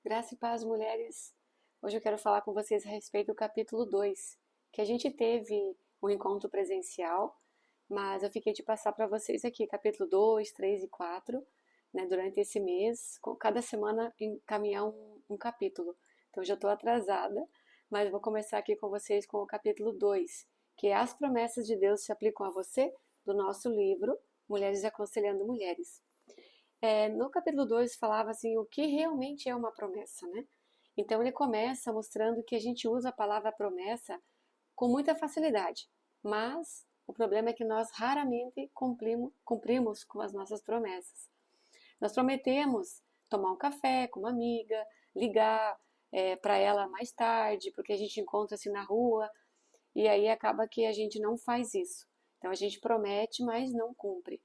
Graça e paz, mulheres. Hoje eu quero falar com vocês a respeito do capítulo 2, que a gente teve um encontro presencial, mas eu fiquei de passar para vocês aqui, capítulo 2, 3 e 4, né, durante esse mês, cada semana encaminhar um capítulo. Então já estou atrasada, mas vou começar aqui com vocês com o capítulo 2, que é As Promessas de Deus se aplicam a você, do nosso livro Mulheres Aconselhando Mulheres. No capítulo 2 falava assim, o que realmente é uma promessa, né? Então ele começa mostrando que a gente usa a palavra promessa com muita facilidade, mas o problema é que nós raramente cumprimos com as nossas promessas. Nós prometemos tomar um café com uma amiga, ligar para ela mais tarde, porque a gente encontra assim na rua, e aí acaba que a gente não faz isso. Então a gente promete, mas não cumpre.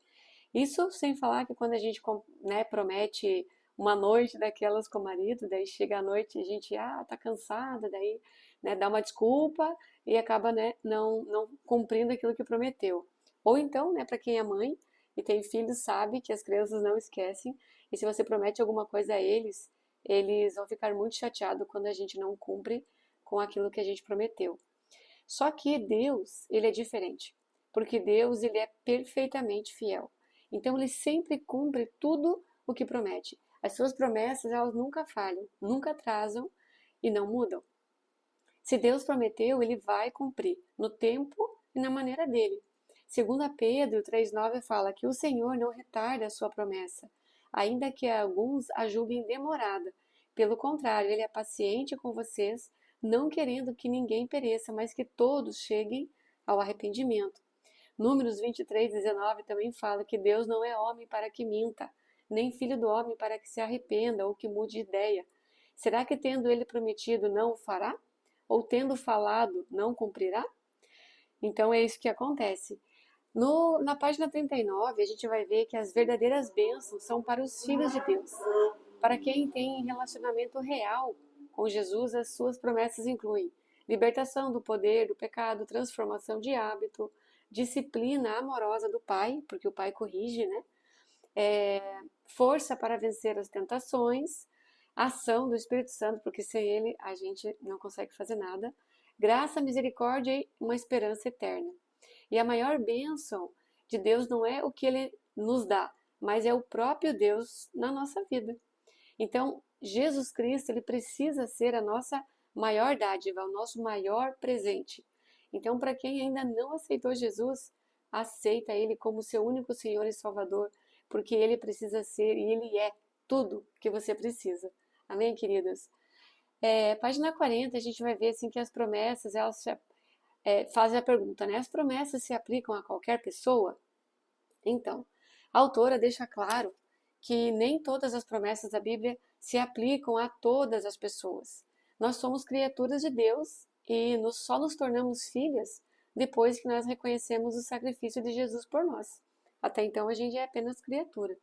Isso sem falar que quando a gente, né, promete uma noite daquelas com o marido, daí chega a noite e a gente, tá cansada, daí, né, dá uma desculpa e acaba, né, não cumprindo aquilo que prometeu. Ou então, né, para quem é mãe e tem filhos, sabe que as crianças não esquecem, e se você promete alguma coisa a eles, eles vão ficar muito chateados quando a gente não cumpre com aquilo que a gente prometeu. Só que Deus, ele é diferente, porque Deus, ele é perfeitamente fiel. Então ele sempre cumpre tudo o que promete. As suas promessas, elas nunca falham, nunca atrasam e não mudam. Se Deus prometeu, ele vai cumprir no tempo e na maneira dele. Segundo Pedro 3,9 fala que o Senhor não retarda a sua promessa, ainda que alguns a julguem demorada. Pelo contrário, ele é paciente com vocês, não querendo que ninguém pereça, mas que todos cheguem ao arrependimento. Números 23:19 também fala que Deus não é homem para que minta, nem filho do homem para que se arrependa ou que mude de ideia. Será que tendo ele prometido não o fará? Ou tendo falado não cumprirá? Então é isso que acontece. Na página 39, a gente vai ver que as verdadeiras bênçãos são para os filhos de Deus. Para quem tem relacionamento real com Jesus, as suas promessas incluem libertação do poder, do pecado, transformação de hábito, disciplina amorosa do Pai, porque o Pai corrige, né? Força para vencer as tentações, ação do Espírito Santo, porque sem ele a gente não consegue fazer nada, graça, misericórdia e uma esperança eterna. E a maior bênção de Deus não é o que ele nos dá, mas é o próprio Deus na nossa vida. Então, Jesus Cristo, ele precisa ser a nossa maior dádiva, o nosso maior presente. Então, para quem ainda não aceitou Jesus, aceita ele como seu único Senhor e Salvador, porque ele precisa ser e ele é tudo que você precisa. Amém, queridas? Página 40, a gente vai ver assim que as promessas, elas fazem a pergunta, né? As promessas se aplicam a qualquer pessoa? Então, a autora deixa claro que nem todas as promessas da Bíblia se aplicam a todas as pessoas. Nós somos criaturas de Deus e só nos tornamos filhas depois que nós reconhecemos o sacrifício de Jesus por nós. Até então a gente é apenas criatura.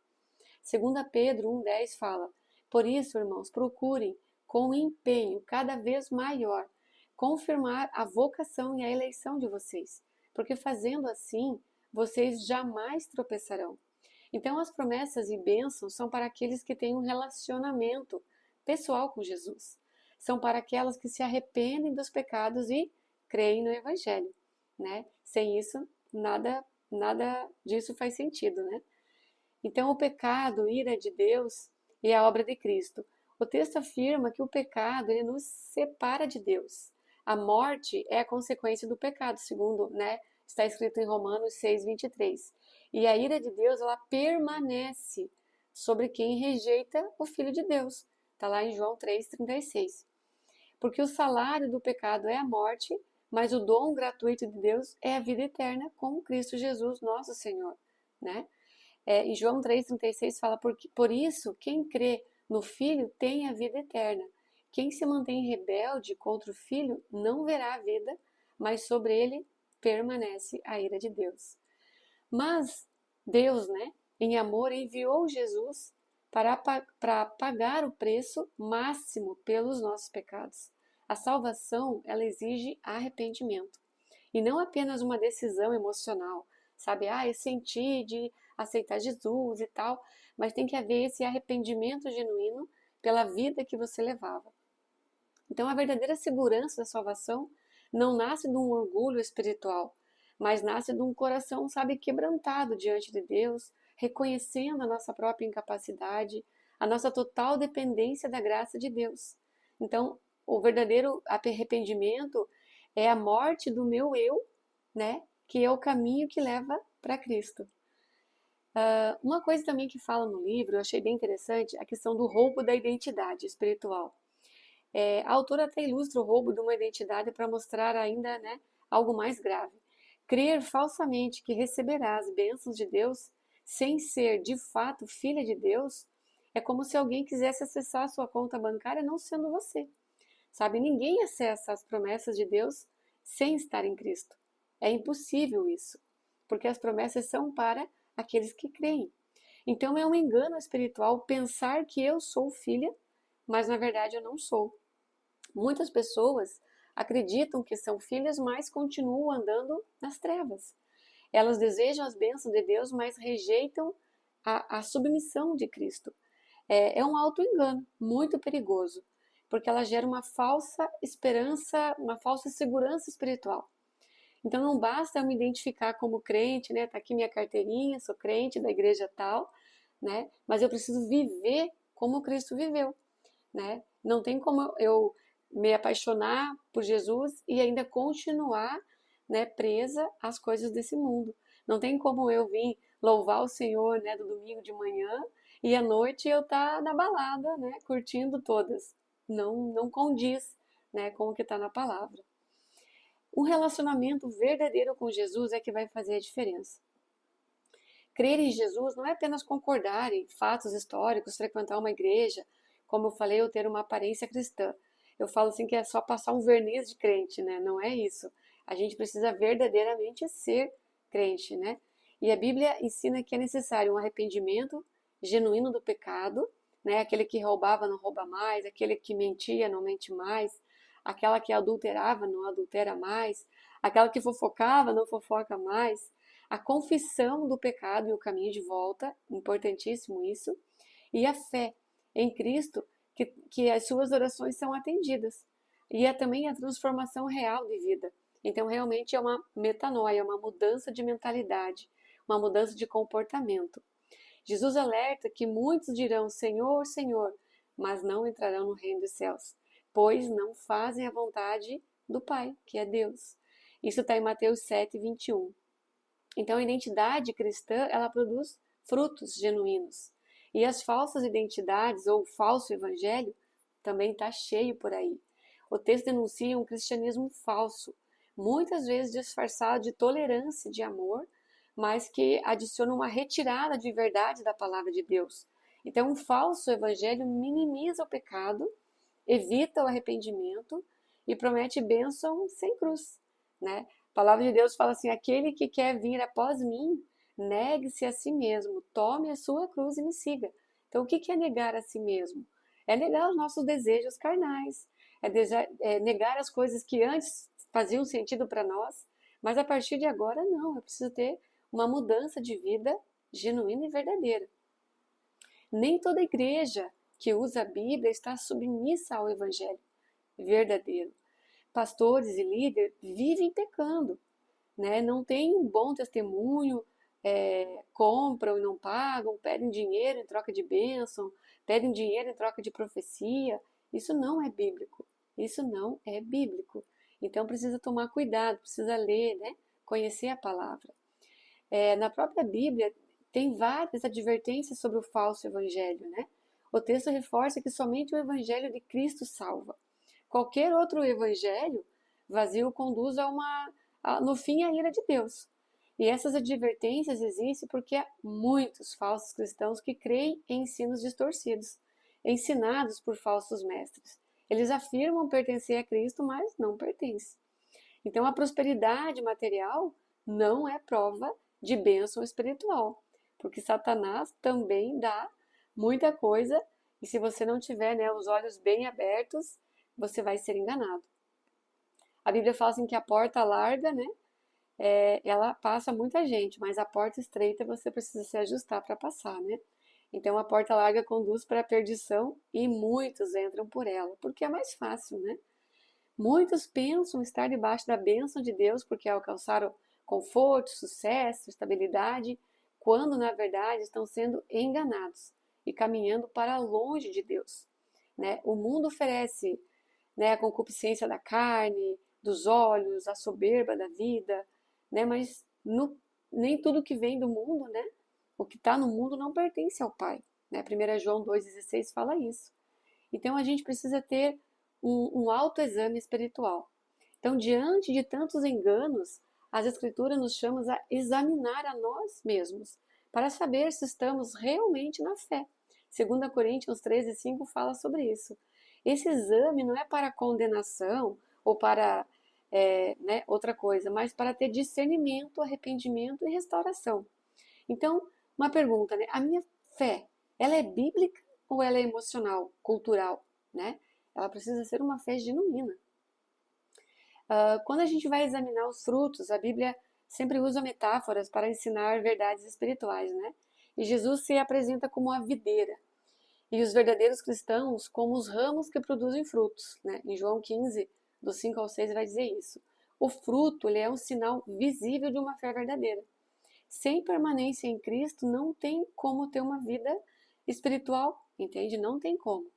2 Pedro 1,10 fala: por isso, irmãos, procurem com empenho cada vez maior confirmar a vocação e a eleição de vocês, porque fazendo assim, vocês jamais tropeçarão. Então, as promessas e bênçãos são para aqueles que têm um relacionamento pessoal com Jesus. São para aquelas que se arrependem dos pecados e creem no Evangelho, né? Sem isso, nada disso faz sentido, né? Então, o pecado, ira de Deus e a obra de Cristo. O texto afirma que o pecado ele nos separa de Deus. A morte é a consequência do pecado, segundo, né, está escrito em Romanos 6:23. E a ira de Deus, ela permanece sobre quem rejeita o Filho de Deus. Está lá em João 3:36. Porque o salário do pecado é a morte, mas o dom gratuito de Deus é a vida eterna com Cristo Jesus, nosso Senhor, né? Em João 3,36 fala, por isso, quem crê no Filho tem a vida eterna. Quem se mantém rebelde contra o Filho não verá a vida, mas sobre ele permanece a ira de Deus. Mas Deus, né, em amor, enviou Jesus para pagar o preço máximo pelos nossos pecados. A salvação, ela exige arrependimento. E não apenas uma decisão emocional, sabe? Eu senti de aceitar Jesus e tal, mas tem que haver esse arrependimento genuíno pela vida que você levava. Então, a verdadeira segurança da salvação não nasce de um orgulho espiritual, mas nasce de um coração, sabe, quebrantado diante de Deus, reconhecendo a nossa própria incapacidade, a nossa total dependência da graça de Deus. Então, o verdadeiro arrependimento é a morte do meu eu, né? Que é o caminho que leva para Cristo. Uma coisa também que fala no livro, eu achei bem interessante, a questão do roubo da identidade espiritual. A autora até ilustra o roubo de uma identidade para mostrar ainda, né, algo mais grave. Crer falsamente que receberá as bênçãos de Deus sem ser de fato filha de Deus é como se alguém quisesse acessar a sua conta bancária não sendo você. Sabe, ninguém acessa as promessas de Deus sem estar em Cristo. É impossível isso, porque as promessas são para aqueles que creem. Então é um engano espiritual pensar que eu sou filha, mas na verdade eu não sou. Muitas pessoas acreditam que são filhas, mas continuam andando nas trevas. Elas desejam as bênçãos de Deus, mas rejeitam a submissão de Cristo. É um auto-engano muito perigoso, porque ela gera uma falsa esperança, uma falsa segurança espiritual. Então não basta eu me identificar como crente, né? Tá aqui minha carteirinha, sou crente da igreja tal, né? Mas eu preciso viver como Cristo viveu, né? Não tem como eu me apaixonar por Jesus e ainda continuar, né, presa às coisas desse mundo. Não tem como eu vir louvar o Senhor, né, do domingo de manhã e à noite eu estar na balada, né, curtindo todas. Não condiz, né, com o que está na palavra. Um relacionamento verdadeiro com Jesus é que vai fazer a diferença. Crer em Jesus não é apenas concordar em fatos históricos, frequentar uma igreja, como eu falei, ou ter uma aparência cristã. Eu falo assim que é só passar um verniz de crente, né? Não é isso. A gente precisa verdadeiramente ser crente, né? E a Bíblia ensina que é necessário um arrependimento genuíno do pecado, né? Aquele que roubava não rouba mais, aquele que mentia não mente mais, aquela que adulterava não adultera mais, aquela que fofocava não fofoca mais. A confissão do pecado e o caminho de volta, importantíssimo isso, e a fé em Cristo, que as suas orações são atendidas. E é também a transformação real de vida. Então, realmente é uma metanoia, uma mudança de mentalidade, uma mudança de comportamento. Jesus alerta que muitos dirão Senhor, Senhor, mas não entrarão no reino dos céus, pois não fazem a vontade do Pai, que é Deus. Isso está em Mateus 7, 21. Então, a identidade cristã, ela produz frutos genuínos. E as falsas identidades, ou o falso evangelho, também está cheio por aí. O texto denuncia um cristianismo falso, muitas vezes disfarçado de tolerância e de amor, mas que adiciona uma retirada de verdade da palavra de Deus. Então, um falso evangelho minimiza o pecado, evita o arrependimento e promete bênção sem cruz, né? A palavra de Deus fala assim: aquele que quer vir após mim, negue-se a si mesmo, tome a sua cruz e me siga. Então, o que é negar a si mesmo? É negar os nossos desejos carnais, é negar as coisas que antes faziam sentido para nós, mas a partir de agora não, eu preciso ter uma mudança de vida genuína e verdadeira. Nem toda igreja que usa a Bíblia está submissa ao Evangelho verdadeiro. Pastores e líderes vivem pecando, né? Não têm um bom testemunho, compram e não pagam, pedem dinheiro em troca de bênção, pedem dinheiro em troca de profecia. Isso não é bíblico. Isso não é bíblico. Então precisa tomar cuidado, precisa ler, né? Conhecer a palavra. Na própria Bíblia tem várias advertências sobre o falso evangelho, né? O texto reforça que somente o evangelho de Cristo salva. Qualquer outro evangelho vazio conduz no fim, à ira de Deus. E essas advertências existem porque há muitos falsos cristãos que creem em ensinos distorcidos, ensinados por falsos mestres. Eles afirmam pertencer a Cristo, mas não pertencem. Então, a prosperidade material não é prova de bênção espiritual, porque Satanás também dá muita coisa e se você não tiver, né, os olhos bem abertos, você vai ser enganado. A Bíblia fala assim que a porta larga, né, ela passa muita gente, mas a porta estreita você precisa se ajustar para passar, né? Então a porta larga conduz para a perdição e muitos entram por ela, porque é mais fácil, né? Muitos pensam estar debaixo da bênção de Deus porque alcançaram conforto, sucesso, estabilidade, quando na verdade estão sendo enganados e caminhando para longe de Deus, né? O mundo oferece, né, a concupiscência da carne, dos olhos, a soberba da vida, né? Mas nem tudo que vem do mundo, né? O que está no mundo não pertence ao Pai, né? 1 João 2,16 fala isso. Então a gente precisa ter um autoexame espiritual. Então, diante de tantos enganos, as Escrituras nos chamam a examinar a nós mesmos, para saber se estamos realmente na fé. 2 Coríntios 13,5 fala sobre isso. Esse exame não é para condenação ou para né, outra coisa, mas para ter discernimento, arrependimento e restauração. Então, uma pergunta, né? A minha fé, ela é bíblica ou ela é emocional, cultural, né? Ela precisa ser uma fé genuína. Quando a gente vai examinar os frutos, a Bíblia sempre usa metáforas para ensinar verdades espirituais, né? E Jesus se apresenta como a videira e os verdadeiros cristãos como os ramos que produzem frutos, né? Em João 15, do 5 ao 6, vai dizer isso. O fruto, ele é um sinal visível de uma fé verdadeira. Sem permanência em Cristo, não tem como ter uma vida espiritual, entende? Não tem como.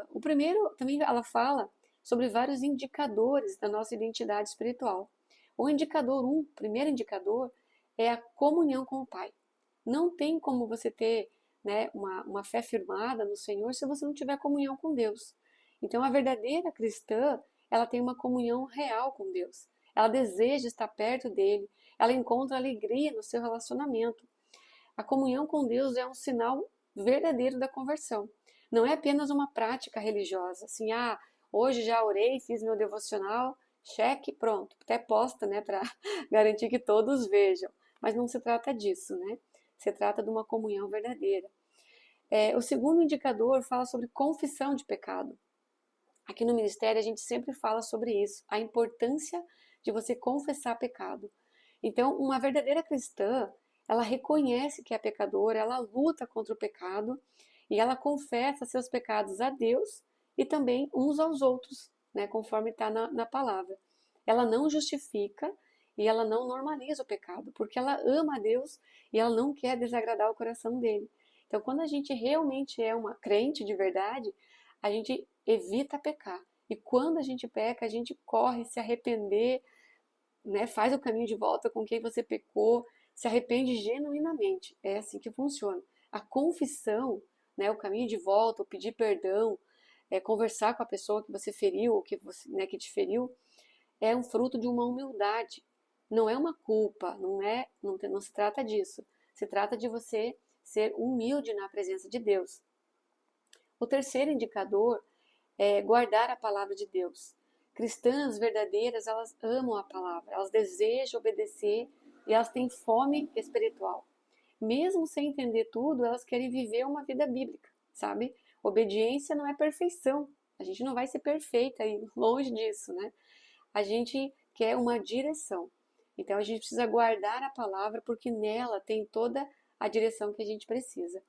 O primeiro, também ela fala sobre vários indicadores da nossa identidade espiritual. O indicador 1, o primeiro indicador, é a comunhão com o Pai. Não tem como você ter, né, uma fé firmada no Senhor se você não tiver comunhão com Deus. Então, a verdadeira cristã, ela tem uma comunhão real com Deus. Ela deseja estar perto dele, ela encontra alegria no seu relacionamento. A comunhão com Deus é um sinal verdadeiro da conversão. Não é apenas uma prática religiosa, assim, hoje já orei, fiz meu devocional, cheque, pronto. Até posta, né, para garantir que todos vejam. Mas não se trata disso, né? Se trata de uma comunhão verdadeira. O segundo indicador fala sobre confissão de pecado. Aqui no ministério a gente sempre fala sobre isso, a importância de você confessar pecado. Então, uma verdadeira cristã, ela reconhece que é pecadora, ela luta contra o pecado e ela confessa seus pecados a Deus e também uns aos outros, né, conforme está na palavra. Ela não justifica e ela não normaliza o pecado, porque ela ama a Deus e ela não quer desagradar o coração dele. Então, quando a gente realmente é uma crente de verdade, a gente evita pecar. E quando a gente peca, a gente corre se arrepender, né? Faz o caminho de volta com quem você pecou, se arrepende genuinamente. É assim que funciona. A confissão, né, o caminho de volta, o pedir perdão, conversar com a pessoa que você feriu, ou que, você, né, que te feriu, é um fruto de uma humildade. Não é uma culpa, não se trata disso. Se trata de você ser humilde na presença de Deus. O terceiro indicador é guardar a palavra de Deus. Cristãs verdadeiras, elas amam a palavra, elas desejam obedecer e elas têm fome espiritual. Mesmo sem entender tudo, elas querem viver uma vida bíblica, sabe? Obediência não é perfeição. A gente não vai ser perfeita e longe disso, né? A gente quer uma direção. Então a gente precisa guardar a palavra porque nela tem toda a direção que a gente precisa.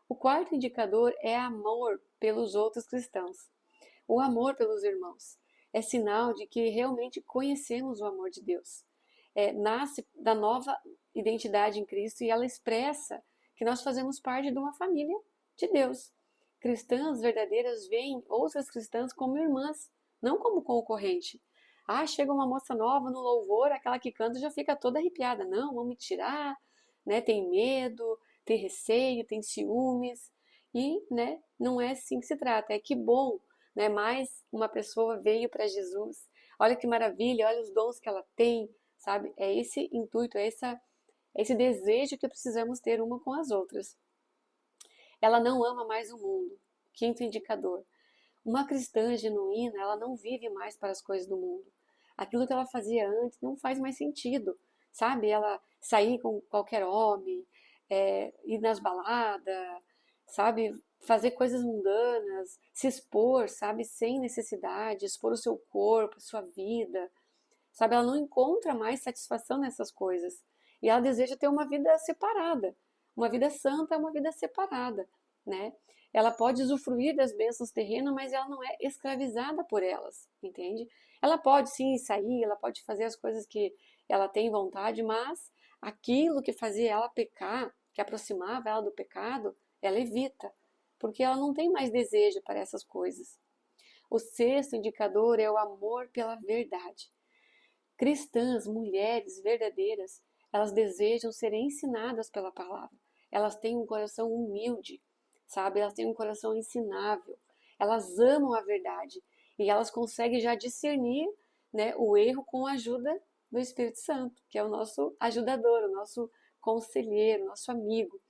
O quarto indicador é amor pelos outros cristãos. O amor pelos irmãos é sinal de que realmente conhecemos o amor de Deus. Nasce da nova identidade em Cristo e ela expressa que nós fazemos parte de uma família de Deus. Cristãs verdadeiras veem outras cristãs como irmãs, não como concorrente. Chega uma moça nova no louvor, aquela que canta já fica toda arrepiada. Não, vão me tirar, né? Tem medo, tem receio, tem ciúmes. E, né, não é assim que se trata. É que bom, né? Mais uma pessoa veio para Jesus. Olha que maravilha, olha os dons que ela tem, sabe? É esse intuito, esse desejo que precisamos ter uma com as outras. Ela não ama mais o mundo. Quinto indicador. Uma cristã genuína, ela não vive mais para as coisas do mundo. Aquilo que ela fazia antes não faz mais sentido, sabe? Ela sair com qualquer homem, ir nas baladas, sabe? Fazer coisas mundanas, se expor, sabe? Sem necessidade, expor o seu corpo, a sua vida, sabe? Ela não encontra mais satisfação nessas coisas. E ela deseja ter uma vida separada, Uma vida santa é uma vida separada, né? Ela pode usufruir das bênçãos terrenas, mas ela não é escravizada por elas, entende? Ela pode sim sair, ela pode fazer as coisas que ela tem vontade, mas aquilo que fazia ela pecar, que aproximava ela do pecado, ela evita, porque ela não tem mais desejo para essas coisas. O sexto indicador é o amor pela verdade. Cristãs, mulheres verdadeiras, elas desejam ser ensinadas pela palavra. Elas têm um coração humilde, sabe? Elas têm um coração ensinável. Elas amam a verdade e elas conseguem já discernir, né, o erro com a ajuda do Espírito Santo, que é o nosso ajudador, o nosso conselheiro, nosso amigo.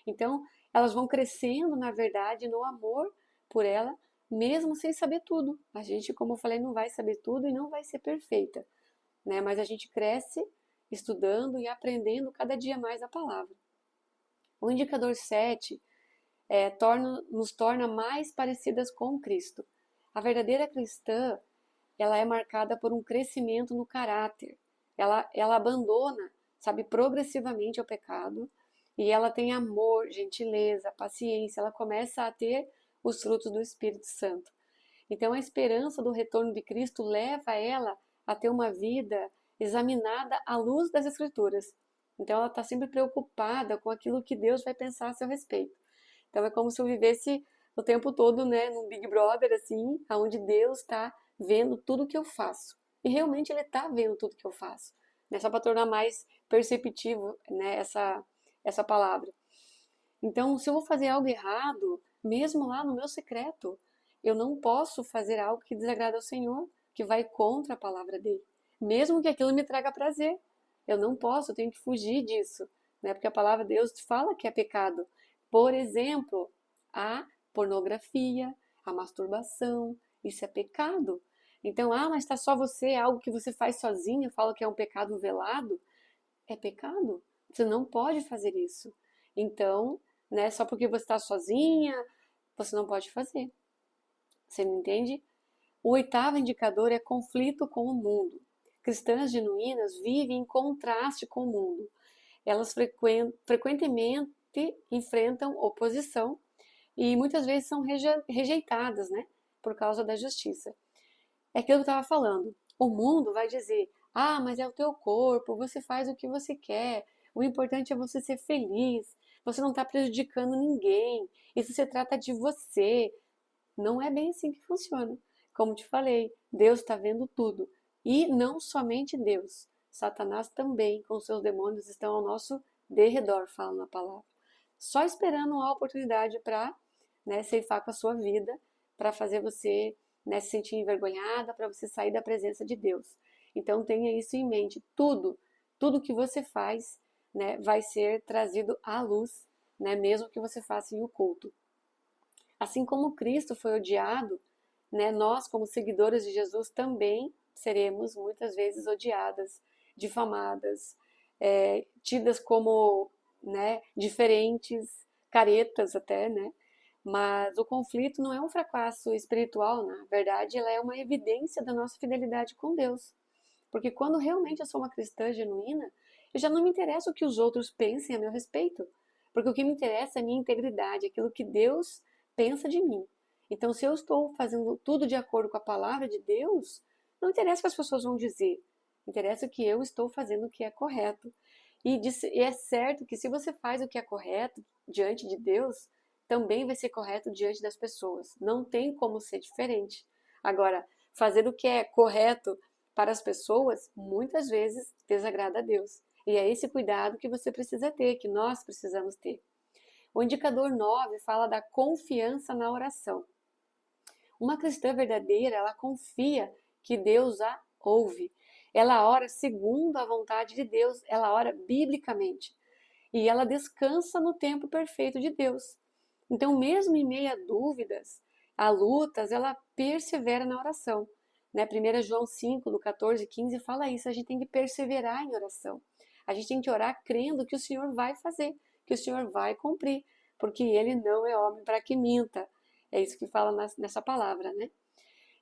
Então, elas vão crescendo na verdade, no amor por ela, mesmo sem saber tudo. A gente, como eu falei, não vai saber tudo e não vai ser perfeita, né? Mas a gente cresce estudando e aprendendo cada dia mais a palavra. O indicador 7 nos torna mais parecidas com Cristo. A verdadeira cristã, ela é marcada por um crescimento no caráter. Ela abandona, sabe, progressivamente o pecado e ela tem amor, gentileza, paciência. Ela começa a ter os frutos do Espírito Santo. Então, a esperança do retorno de Cristo leva ela a ter uma vida examinada à luz das Escrituras. Então, ela está sempre preocupada com aquilo que Deus vai pensar a seu respeito. Então, é como se eu vivesse o tempo todo, né, num Big Brother, assim, onde Deus está vendo tudo que eu faço. E realmente Ele está vendo tudo que eu faço. Né? Só para tornar mais perceptivo, né, essa palavra. Então, se eu vou fazer algo errado, mesmo lá no meu secreto, eu não posso fazer algo que desagrada ao Senhor, que vai contra a palavra dele. Mesmo que aquilo me traga prazer. Eu não posso, eu tenho que fugir disso, né? Porque a palavra de Deus fala que é pecado. Por exemplo, a pornografia, a masturbação, isso é pecado. Então, mas está só você, é algo que você faz sozinho, fala que é um pecado velado. É pecado. Você não pode fazer isso. Então, né, só porque você está sozinha, você não pode fazer. Você me entende? O oitavo indicador é conflito com o mundo. Cristãs genuínas vivem em contraste com o mundo. Elas frequentemente enfrentam oposição e muitas vezes são rejeitadas, né, por causa da justiça. É aquilo que eu estava falando. O mundo vai dizer: mas é o teu corpo, você faz o que você quer, o importante é você ser feliz, você não está prejudicando ninguém, isso se trata de você. Não é bem assim que funciona. Como te falei, Deus está vendo tudo. E não somente Deus. Satanás também, com seus demônios, estão ao nosso derredor, fala na palavra. Só esperando uma oportunidade para, né, ceifar com a sua vida, para fazer você, né, se sentir envergonhada, para você sair da presença de Deus. Então tenha isso em mente. Tudo que você faz, né, vai ser trazido à luz, né, mesmo que você faça em oculto. Assim como Cristo foi odiado, né, nós, como seguidores de Jesus, também seremos muitas vezes odiadas, difamadas, tidas como, né, diferentes, caretas até, né? Mas o conflito não é um fracasso espiritual, na verdade, ela é uma evidência da nossa fidelidade com Deus. Porque quando realmente eu sou uma cristã genuína, eu já não me interessa o que os outros pensem a meu respeito. Porque o que me interessa é a minha integridade, aquilo que Deus pensa de mim. Então, se eu estou fazendo tudo de acordo com a palavra de Deus, não interessa o que as pessoas vão dizer. Interessa que eu estou fazendo o que é correto. E é certo que se você faz o que é correto diante de Deus, também vai ser correto diante das pessoas. Não tem como ser diferente. Agora, fazer o que é correto para as pessoas, muitas vezes desagrada a Deus. E é esse cuidado que você precisa ter, que nós precisamos ter. O indicador 9 fala da confiança na oração. Uma cristã verdadeira, ela confia que Deus a ouve. Ela ora segundo a vontade de Deus, ela ora biblicamente. E ela descansa no tempo perfeito de Deus. Então, mesmo em meio a dúvidas, a lutas, ela persevera na oração. Né? 1 João 5, do 14 e 15, fala isso, a gente tem que perseverar em oração. A gente tem que orar crendo que o Senhor vai fazer, que o Senhor vai cumprir, porque Ele não é homem para que minta. É isso que fala nessa palavra, né?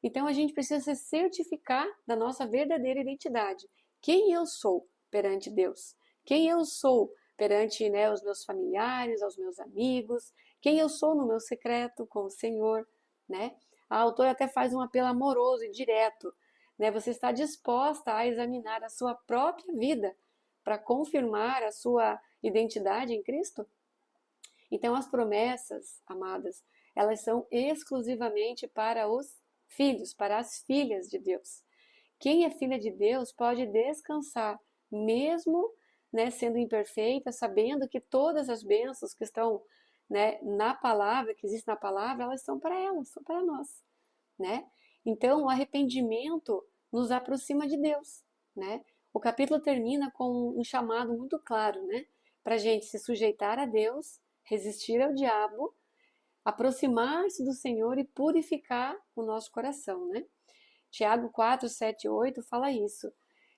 Então, a gente precisa se certificar da nossa verdadeira identidade. Quem eu sou perante Deus? Quem eu sou perante, né, os meus familiares, aos meus amigos, quem eu sou no meu secreto com o Senhor, né? A autora até faz um apelo amoroso e direto, né? Você está disposta a examinar a sua própria vida para confirmar a sua identidade em Cristo? Então, as promessas, amadas, elas são exclusivamente para os filhos, para as filhas de Deus. Quem é filha de Deus pode descansar, mesmo, né, sendo imperfeita, sabendo que todas as bênçãos que estão, né, na palavra, que existem na palavra, elas são para elas, são para nós, né? Então, o arrependimento nos aproxima de Deus, né? O capítulo termina com um chamado muito claro, né? Para a gente se sujeitar a Deus, resistir ao diabo, aproximar-se do Senhor e purificar o nosso coração, né? Tiago 4, 7 e 8 fala isso.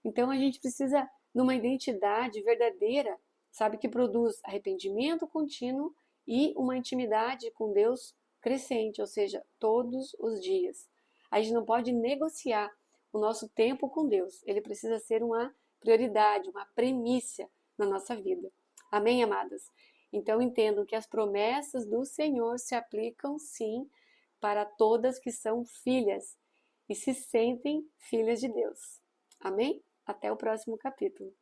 Então a gente precisa de uma identidade verdadeira, sabe, que produz arrependimento contínuo e uma intimidade com Deus crescente, ou seja, todos os dias. A gente não pode negociar o nosso tempo com Deus. Ele precisa ser uma prioridade, uma premissa na nossa vida. Amém, amadas? Então entendam que as promessas do Senhor se aplicam sim para todas que são filhas e se sentem filhas de Deus. Amém? Até o próximo capítulo.